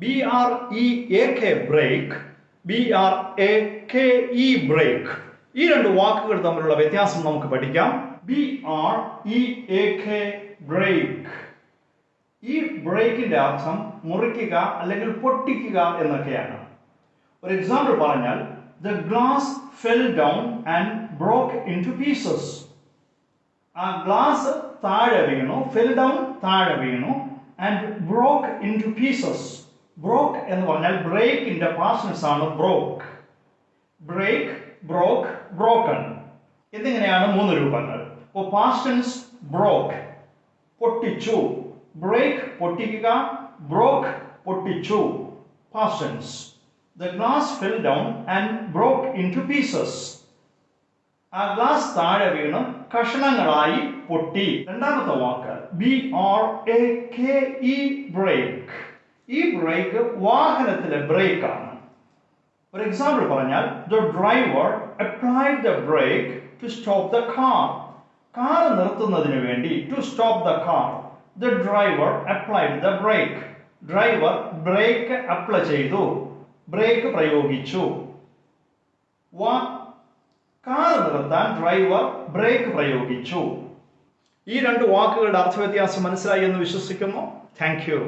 BREAK break, BRAKE brake. ഈ രണ്ട് വാക്കുകൾ തമ്മിലുള്ള വ്യത്യാസം നമുക്ക് പഠിക്കാം. BREAK break. ഈ ബ്രേക്കിന്റെ അർത്ഥം മുറിക്കുക അല്ലെങ്കിൽ പൊട്ടിക്കുക എന്നൊക്കെയാണ്. ഒരു എക്സാമ്പിൾ പറഞ്ഞാൽ the glass fell down and broke into pieces. ആ ഗ്ലാസ് താഴെ വീണു, fell down താഴെ വീണു, and broke into pieces. ബ്രോക്ക് എന്ന് പറഞ്ഞാൽ ബ്രേക്കിന്റെ പാസ്റ്റ് ടെൻസ് ആണ് ബ്രോക്ക്. ബ്രേക്ക്, ബ്രോക്ക്, ബ്രോക്കൺ എന്നിങ്ങനെയാണ് മൂന്ന് രൂപങ്ങൾ. അപ്പോൾ പാസ്റ്റ് ടെൻസ് ബ്രോക്ക്, പൊട്ടിച്ചു. ബ്രേക്ക് പൊട്ടിക്കുക, ബ്രോക്ക് പൊട്ടിച്ചു. Past tense. The glass fell down and broke into pieces. ആ ഗ്ലാസ് താഴെ വീണ് കഷണങ്ങളായി പൊട്ടി. രണ്ടാമത്തെ വാക്ക് BRAKE ബ്രേക്ക്. ഈ ബ്രേക്ക് വാഹനത്തിലെ ബ്രേക്ക് ആണ്. ഒരു എക്സാമ്പിൾ പറഞ്ഞാൽ the driver applied the brake to stop the car. Car നിർത്തുന്നതിന് വേണ്ടി to stop the car. The driver applied the brake. Driver break apply ചെയ്തു, ബ്രേക്ക് പ്രയോഗിച്ചു. കാർ നിർത്താൻ ഡ്രൈവർ ബ്രേക്ക് പ്രയോഗിച്ചു. ഈ രണ്ട് വാക്കുകളുടെ അർത്ഥവ്യത്യാസം മനസ്സിലായി എന്ന് വിശ്വസിക്കുന്നു. Thank you.